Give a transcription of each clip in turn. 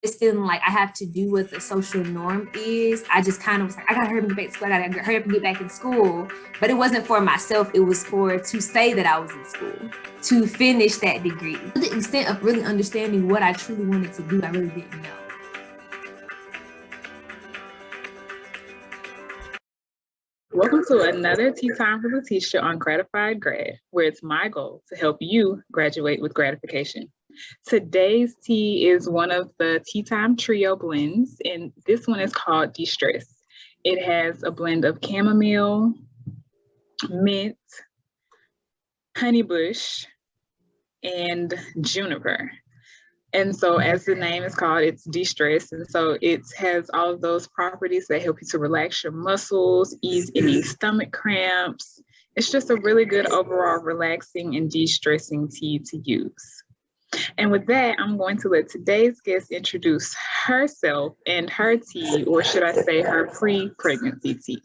it's feeling like I have to do what the social norm is. I just kind of was like, I gotta hurry up and get back to school. I gotta hurry up and get back in school. But it wasn't for myself. It was to say that I was in school, to finish that degree. To the extent of really understanding what I truly wanted to do, I really didn't know. Welcome to another Tea Time with Letitia on Gratified Grad, where it's my goal to help you graduate with gratification. Today's tea is one of the Tea Time Trio blends, and this one is called De-Stress. It has a blend of chamomile, mint, honeybush, and juniper. And so as the name is called, it's de-stress. And so it has all of those properties that help you to relax your muscles, ease any stomach cramps. It's just a really good overall relaxing and de-stressing tea to use. And with that, I'm going to let today's guest introduce herself and her tea, or should I say her pre-pregnancy tea.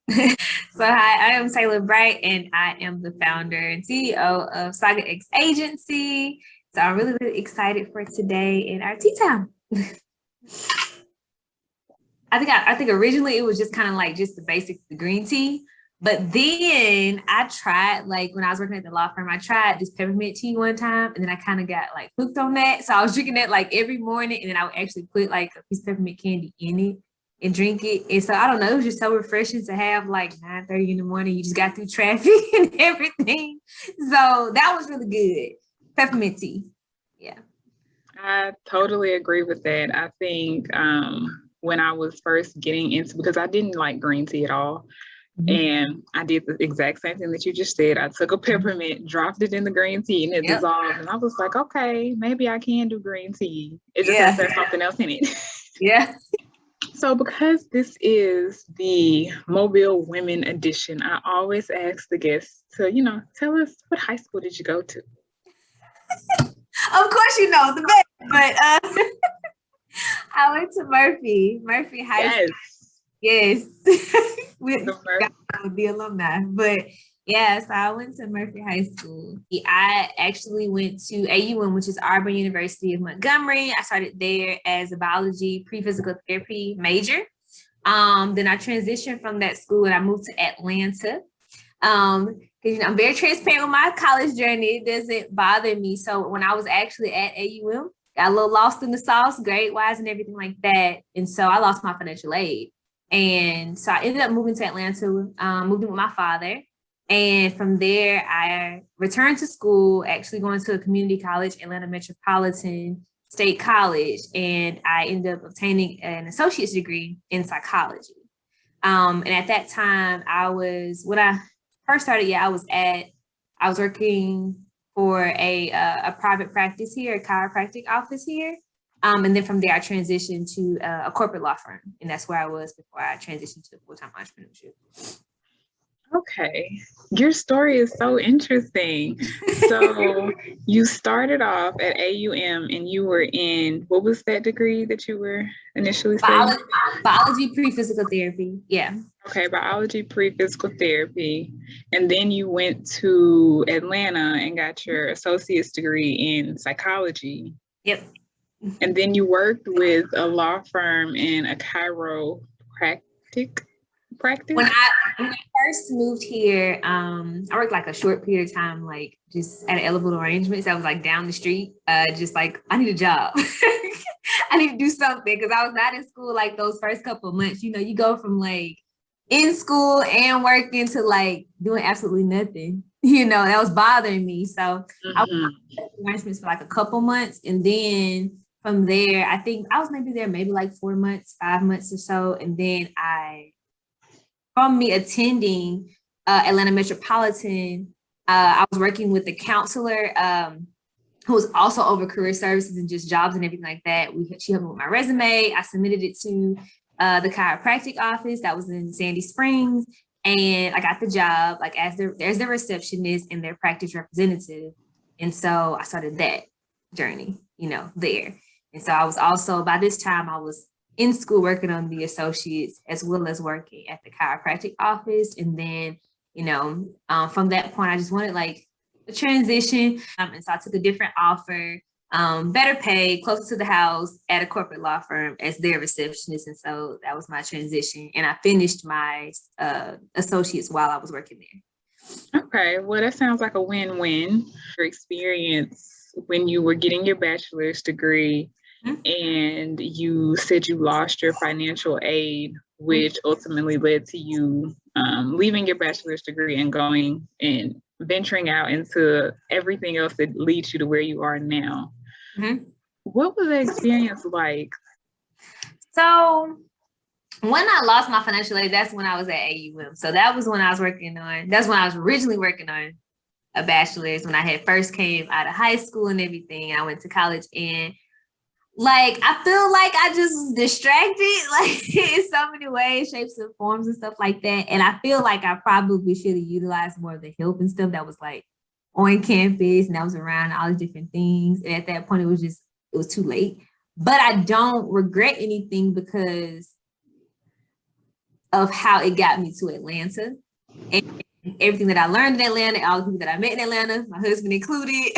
So hi, I am Taylor Bright, and I am the founder and CEO of Saga X Agency. So I'm really, really excited for today and our tea time. I think originally it was just kind of like just the basics, the green tea. But then I tried, like when I was working at the law firm, I tried this peppermint tea one time, and then I kind of got like hooked on that. So I was drinking that like every morning, and then I would actually put like a piece of peppermint candy in it and drink it. And so I don't know, it was just so refreshing to have like 9:30 in the morning. You just got through traffic and everything. So that was really good. Peppermint tea. Yeah. I totally agree with that. I think when I was first getting into, because I didn't like green tea at all. And I did the exact same thing that you just said. I took a peppermint, dropped it in the green tea, and it dissolved. And I was like, okay, maybe I can do green tea. It just has there's something else in it. Yeah. So because this is the Mobile Women edition, I always ask the guests to, tell us, what high school did you go to? Of course, the best, but I went to Murphy High School. Yes. With the alumni, but yeah, so I went to Murphy High School. I actually went to AUM, which is Auburn University of Montgomery. I started there as a biology pre-physical therapy major. Then I transitioned from that school and I moved to Atlanta. Because I'm very transparent with my college journey. It doesn't bother me. So when I was actually at AUM, got a little lost in the sauce, grade-wise and everything like that. And so I lost my financial aid. And so I ended up moving to Atlanta, moved in with my father. And from there, I returned to school, actually going to a community college, Atlanta Metropolitan State College. And I ended up obtaining an associate's degree in psychology. And at that time, when I first started, I was working for a private practice here, a chiropractic office here. And then from there, I transitioned to a corporate law firm. And that's where I was before I transitioned to full-time entrepreneurship. Okay. Your story is so interesting. So you started off at AUM and you were in, what was that degree that you were initially saying? Biology pre-physical therapy. Yeah. Okay, biology pre-physical therapy. And then you went to Atlanta and got your associate's degree in psychology. Yep. And then you worked with a law firm in a chiropractic practice? When I first moved here, I worked like a short period of time, like just at an elevator arrangements. I was like down the street, just like, I need a job. I need to do something because I was not in school like those first couple of months. You go from like in school and working to like doing absolutely nothing. That was bothering me. So I was at arrangements for like a couple months. And then from there, I think I was maybe like 4 months, 5 months or so. And then from me attending Atlanta Metropolitan, I was working with the counselor who was also over career services and just jobs and everything like that. She helped me with my resume. I submitted it to the chiropractic office that was in Sandy Springs. And I got the job like there's the receptionist and their practice representative. And so I started that journey, there. And so I was also, by this time, I was in school working on the associates as well as working at the chiropractic office. And then, from that point, I just wanted like a transition. And so I took a different offer better pay, closer to the house at a corporate law firm as their receptionist. And so that was my transition. And I finished my associates while I was working there. Okay, well, that sounds like a win-win. Your experience when you were getting your bachelor's degree, and you said you lost your financial aid, which ultimately led to you leaving your bachelor's degree and going and venturing out into everything else that leads you to where you are now. What was that experience like? So when I lost my financial aid, that's when I was at AUM. So that was when I was working on, that's when I was originally working on a bachelor's, when I had first came out of high school and everything. I went to college, and like, I feel like I just was distracted, like in so many ways, shapes and forms and stuff like that. And I feel like I probably should have utilized more of the help and stuff that was like on campus and that was around all the different things. And at that point, it was too late. But I don't regret anything because of how it got me to Atlanta and everything that I learned in Atlanta, all the people that I met in Atlanta, my husband included.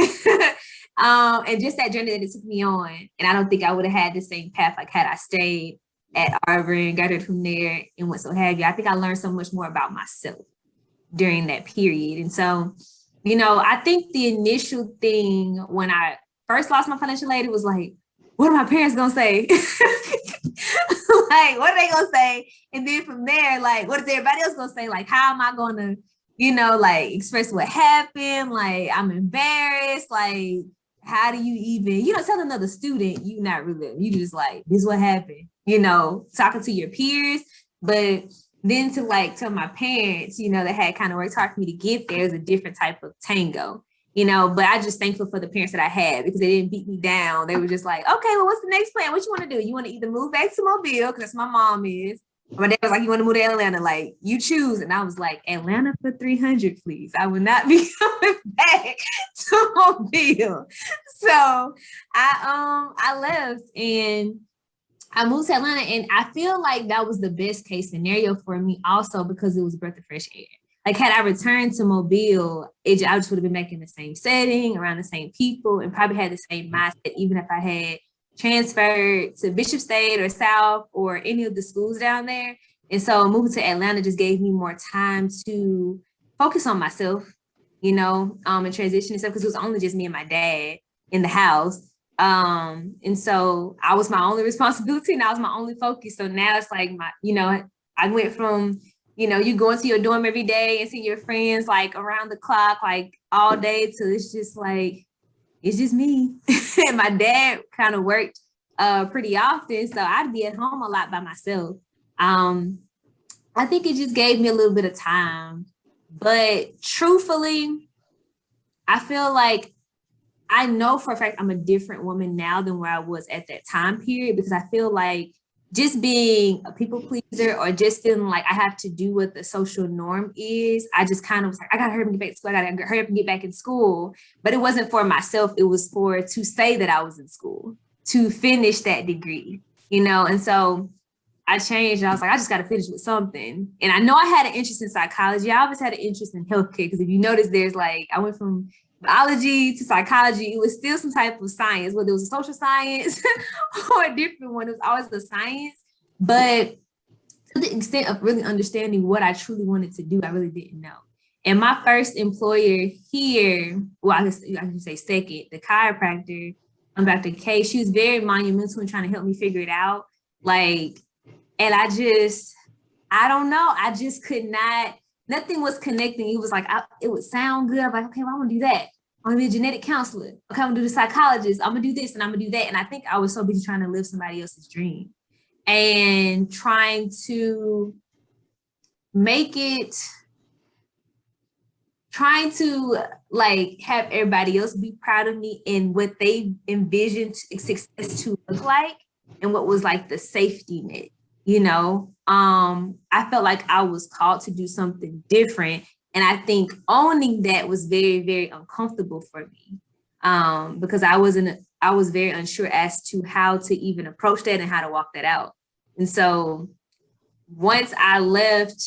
And just that journey that it took me on. And I don't think I would have had the same path like had I stayed at Harvard and graduated from there and what so have you. I think I learned so much more about myself during that period. And so, you know, I think the initial thing when I first lost my financial aid, it was like, what are my parents gonna say? Like, what are they gonna say? And then from there, like, what is everybody else gonna say? Like, how am I gonna, you know, like express what happened? Like, I'm embarrassed. Like, how do you even, you know, tell another student you not really, you just like, this is what happened, you know, talking to your peers. But then to like tell my parents, you know, that had kind of worked hard for me to get there is a different type of tango, you know. But I just thankful for the parents that I had because they didn't beat me down. They were just like, okay, well, what's the next plan? What you want to do? You want to either move back to Mobile, because that's my mom is. My dad was like, you want to move to Atlanta? Like, you choose. And I was like, Atlanta for 300, please. I would not be coming back to Mobile. So I left and I moved to Atlanta, and I feel like that was the best case scenario for me also because it was a breath of fresh air. Like, had I returned to Mobile, I just would have been back in the same setting, around the same people, and probably had the same mindset, even if I had transferred to Bishop State or South or any of the schools down there. And so moving to Atlanta just gave me more time to focus on myself, you know, and transition and stuff, because it was only just me and my dad in the house. And so I was my only responsibility and I was my only focus. So now it's like my, you know, I went from, you know, you go into your dorm every day and see your friends like around the clock, like all day, to it's just like, it's just me. And my dad kind of worked pretty often. So I'd be at home a lot by myself. I think it just gave me a little bit of time. But truthfully, I feel like I know for a fact I'm a different woman now than where I was at that time period, because I feel like just being a people pleaser or just feeling like I have to do what the social norm is, I just kind of was like, I gotta hurry up and get back to school. I gotta hurry up and get back in school. But it wasn't for myself. It was for to say that I was in school, to finish that degree, you know? And so I changed. I was like, I just gotta finish with something. And I know I had an interest in psychology. I always had an interest in healthcare, because if you notice, there's like, I went from biology to psychology. It was still some type of science, whether it was a social science or a different one. It was always the science. But to the extent of really understanding what I truly wanted to do, I really didn't know. And my first employer here, well, I can say second, the chiropractor, Dr. K, she was very monumental in trying to help me figure it out. Like, and I don't know, I just could not, nothing was connecting. It was like, it would sound good. I'm like, okay, well, I want to do that. I'm gonna be a genetic counselor. Okay, I'm gonna do the psychologist. I'm gonna do this and I'm gonna do that. And I think I was so busy trying to live somebody else's dream and trying to like have everybody else be proud of me in what they envisioned success to look like and what was like the safety net, you know? I felt like I was called to do something different. And I think owning that was very, very uncomfortable for me, because I was very unsure as to how to even approach that and how to walk that out. And so once I left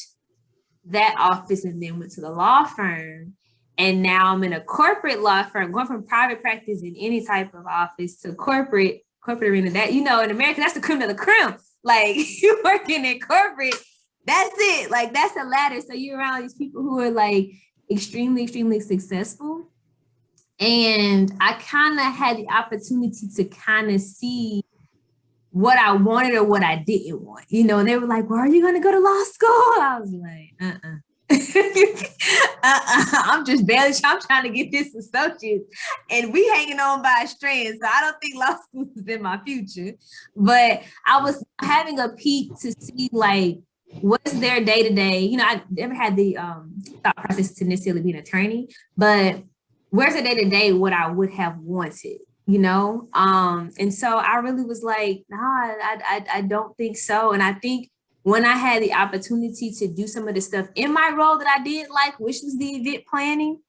that office and then went to the law firm, And now I'm in a corporate law firm, going from private practice in any type of office to corporate arena. That, you know, in America, that's the creme de la creme. Like, you working in corporate, that's it. Like, that's a ladder. So you're around these people who are like extremely, extremely successful. And I kind of had the opportunity to kind of see what I wanted or what I didn't want, you know, and they were like, well, are you going to go to law school? I was like, I'm just barely, I'm trying to get this associate and we hanging on by a strand. So I don't think law school is in my future, but I was having a peek to see like, what's their day-to-day, you know, I never had the thought process to necessarily be an attorney, but where's the day-to-day what I would have wanted, you know? And so I really was like, no, I don't think so. And I think when I had the opportunity to do some of the stuff in my role that I did like, which was the event planning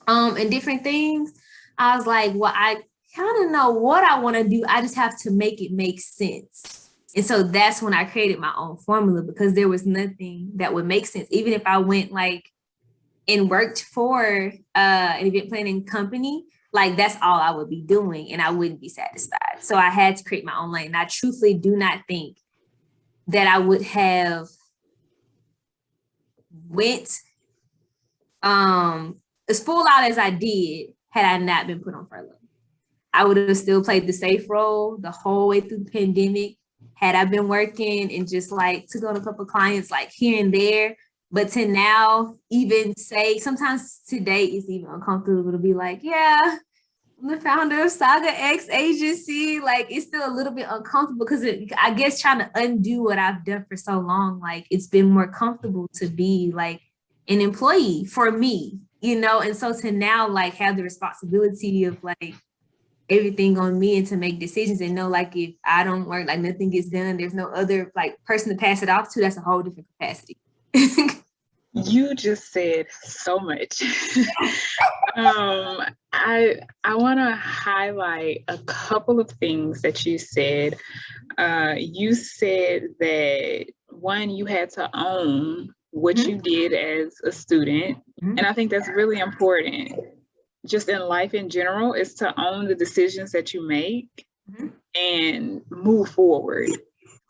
and different things, I was like, well, I kind of know what I want to do. I just have to make it make sense. And so that's when I created my own formula, because there was nothing that would make sense. Even if I went like and worked for an event planning company, like that's all I would be doing and I wouldn't be satisfied. So I had to create my own lane. And I truthfully do not think that I would have went as full out as I did had I not been put on furlough. I would have still played the safe role the whole way through the pandemic had I been working and just like took on a couple of clients like here and there. But to now even say, sometimes today it's even uncomfortable to be like, yeah, I'm the founder of Saga X Agency. Like, it's still a little bit uncomfortable because I guess trying to undo what I've done for so long, like it's been more comfortable to be like an employee for me, you know? And so to now like have the responsibility of like everything on me and to make decisions and know like if I don't work, like nothing gets done, there's no other like person to pass it off to, that's a whole different capacity. You just said so much. I want to highlight a couple of things that you said. You said that one, you had to own what you did as a student. And I think that's really important. Just in life in general, is to own the decisions that you make and move forward.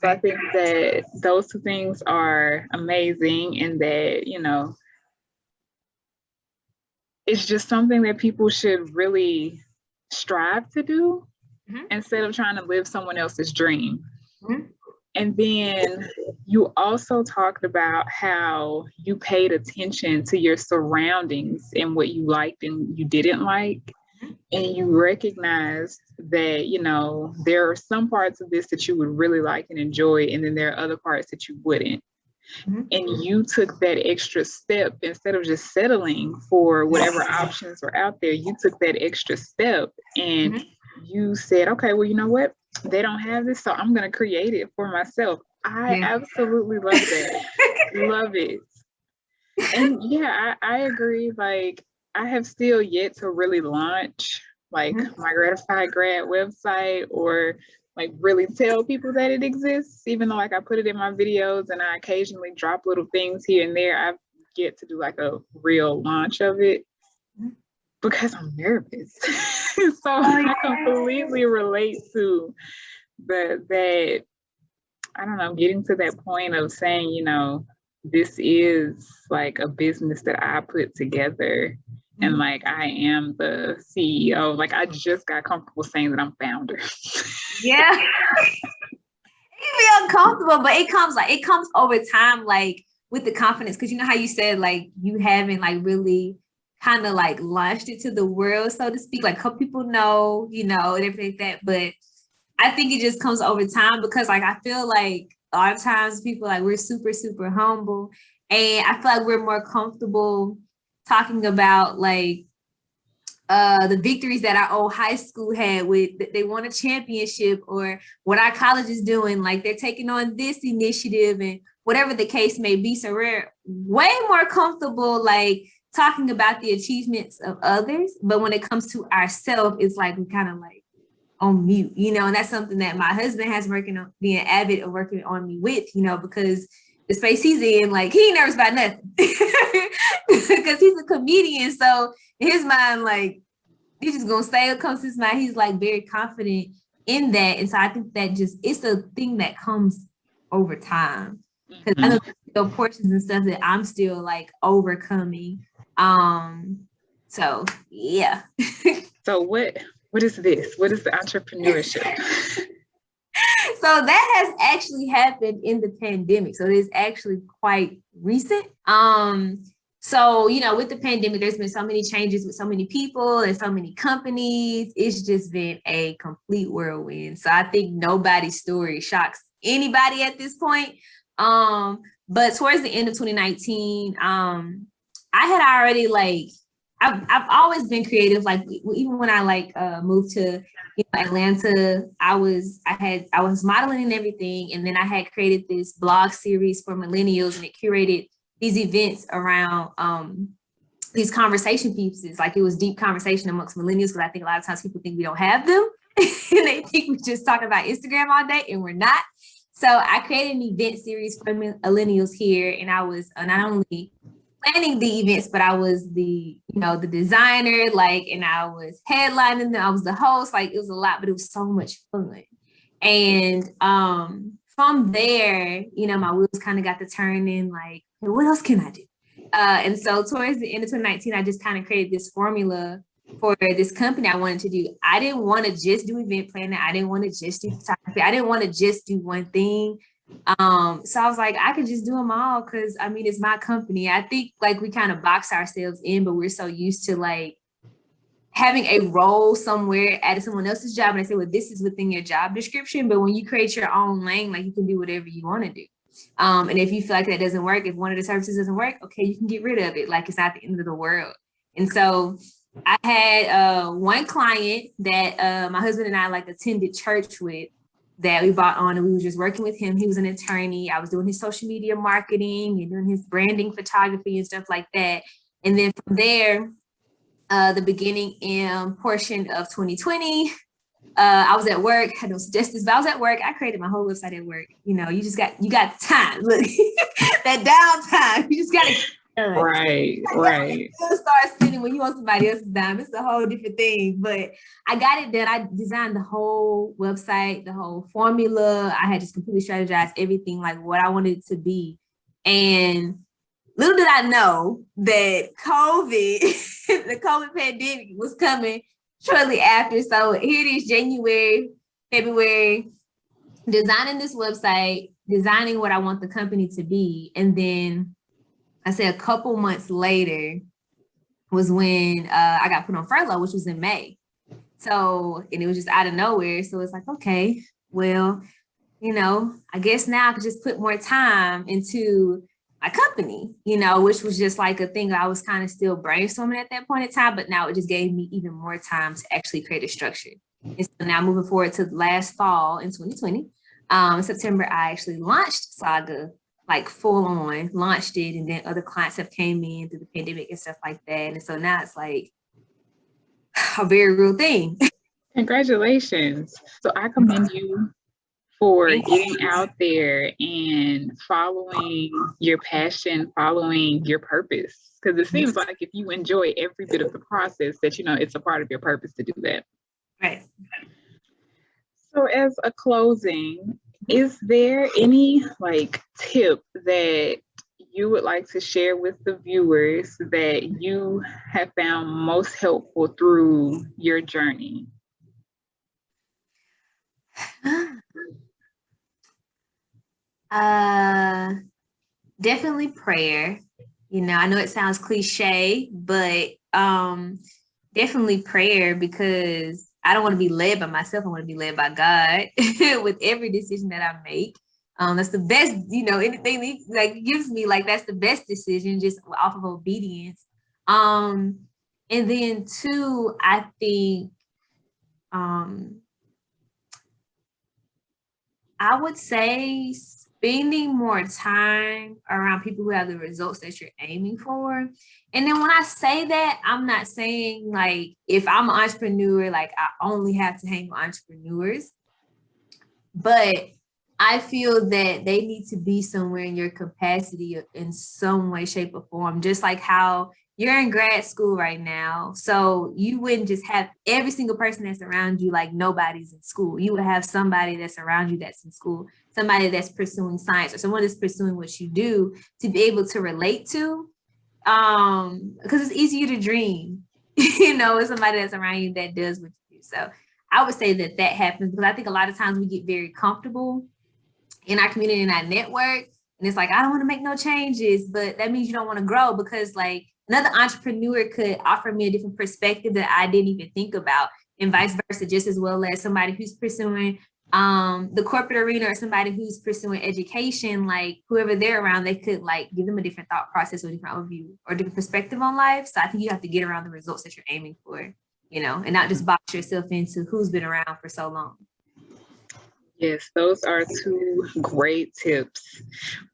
So I think that those two things are amazing, and that, you know, it's just something that people should really strive to do instead of trying to live someone else's dream. And then you also talked about how you paid attention to your surroundings and what you liked and you didn't like. And you recognize that, you know, there are some parts of this that you would really like and enjoy, and then there are other parts that you wouldn't. And you took that extra step instead of just settling for whatever options were out there. You took that extra step and you said, okay, well, you know what? They don't have this, so I'm going to create it for myself. I absolutely love that. Love it. And yeah, I agree. Like, I have still yet to really launch like my Gratified Grad website or like really tell people that it exists, even though like I put it in my videos and I occasionally drop little things here and there. I've yet to do like a real launch of it because I'm nervous. So I completely relate to that, I don't know, getting to that point of saying, you know, this is like a business that I put together. And like, I am the CEO. Like, I just got comfortable saying that I'm founder. Yeah. It can be uncomfortable, but it comes over time, like with the confidence. Cause you know how you said, like, you haven't like really kind of like launched it to the world, so to speak. Like, a couple people know, you know, and everything like that. But I think it just comes over time because like, I feel like a lot of times people like, we're super, super humble. And I feel like we're more comfortable talking about like the victories that our old high school had with, they won a championship, or what our college is doing, like they're taking on this initiative and whatever the case may be. So we're way more comfortable like talking about the achievements of others. But when it comes to ourselves, it's like we kind of like on mute, you know, and that's something that my husband has working on, being avid of working on me with, you know, because the space he's in, like he ain't nervous about nothing because he's a comedian. So in his mind, like he's just gonna say what comes to his mind. He's like very confident in that. And so I think that just, it's a thing that comes over time. Because I know there's still portions and stuff that I'm still like overcoming. So yeah. So what is this? What is the entrepreneurship? So that has actually happened in the pandemic. So it is actually quite recent. So, you know, with the pandemic, there's been so many changes with so many people and so many companies. It's just been a complete whirlwind. So I think nobody's story shocks anybody at this point. But towards the end of 2019, I had already like, I've always been creative. Like even when I like moved to Atlanta, I was modeling and everything, and then I had created this blog series for millennials, and it curated these events around these conversation pieces. Like it was deep conversation amongst millennials, because I think a lot of times people think we don't have them, and they think we just talk about Instagram all day, and we're not. So I created an event series for millennials here, and I was not only planning the events, but I was the designer, like, and I was headlining them. I was the host. Like it was a lot, but it was so much fun. And from there, my wheels kind of got to turning. Like, what else can I do? And so towards the end of 2019, I just kind of created this formula for this company I wanted to do. I didn't want to just do event planning. I didn't want to just do photography. I didn't want to just do one thing. So I was like, I could just do them all, because I mean, it's my company. I think like we kind of box ourselves in, but we're so used to like having a role somewhere at someone else's job, and I say, well, this is within your job description. But when you create your own lane, like you can do whatever you want to do. And if you feel like that doesn't work, if one of the services doesn't work, okay, you can get rid of it. Like it's not the end of the world. And so I had one client that my husband and I like attended church with, that we bought on, and we were just working with him. He was an attorney. I was doing his social media marketing and doing his branding photography and stuff like that. And then from there, the beginning and portion of 2020, I was at work, had no suggestions, but I was at work. I created my whole website at work. You got time. Look, that downtime, you just got to. Right. You'll start spending when you want somebody else's dime. It's a whole different thing. But I got it done. I designed the whole website, the whole formula. I had just completely strategized everything, like what I wanted it to be. And little did I know that COVID, the COVID pandemic was coming shortly after. So here it is, January, February, designing this website, designing what I want the company to be. And then I say a couple months later was when I got put on furlough, which was in May. So, and it was just out of nowhere. So it's like, okay, well, I guess now I could just put more time into my company, which was just like a thing I was kind of still brainstorming at that point in time. But now it just gave me even more time to actually create a structure. And so now moving forward to last fall in 2020, September, I actually launched Saga, like full on, launched it, and then other clients have came in through the pandemic and stuff like that. And so now it's like a very real thing. Congratulations. So I commend you for getting out there and following your passion, following your purpose. Because it seems like if you enjoy every bit of the process, that it's a part of your purpose to do that. Right. So as a closing, is there any tip that you would like to share with the viewers that you have found most helpful through your journey? Definitely prayer. I know it sounds cliche, but definitely prayer, because I don't want to be led by myself. I want to be led by God with every decision that I make. That's the best, anything like gives me, like, that's the best decision, just off of obedience. And then two, I think, I would say spending more time around people who have the results that you're aiming for. And then when I say that, I'm not saying like, if I'm an entrepreneur, like I only have to hang with entrepreneurs, but I feel that they need to be somewhere in your capacity in some way, shape, or form, just like how you're in grad school right now. So you wouldn't just have every single person that's around you like nobody's in school. You would have somebody that's around you that's in school, somebody that's pursuing science, or someone that's pursuing what you do to be able to relate to. Because it's easier to dream, with somebody that's around you that does what you do. So I would say that happens because I think a lot of times we get very comfortable in our community and our network. And it's like, I don't want to make no changes, but that means you don't want to grow, because like another entrepreneur could offer me a different perspective that I didn't even think about, and vice versa, just as well as somebody who's pursuing the corporate arena or somebody who's pursuing education, like whoever they're around, they could like give them a different thought process or different overview or different perspective on life. So I think you have to get around the results that you're aiming for, and not just box yourself into who's been around for so long. Yes, those are two great tips.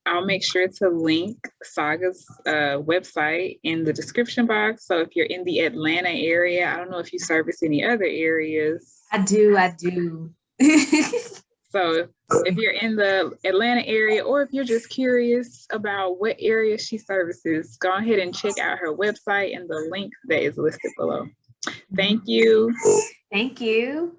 I'll make sure to link Saga's website in the description box. So if you're in the Atlanta area, I don't know if you service any other areas. I do. So if you're in the Atlanta area, or if you're just curious about what area she services, go ahead and check out her website and the link that is listed below. Thank you. Thank you.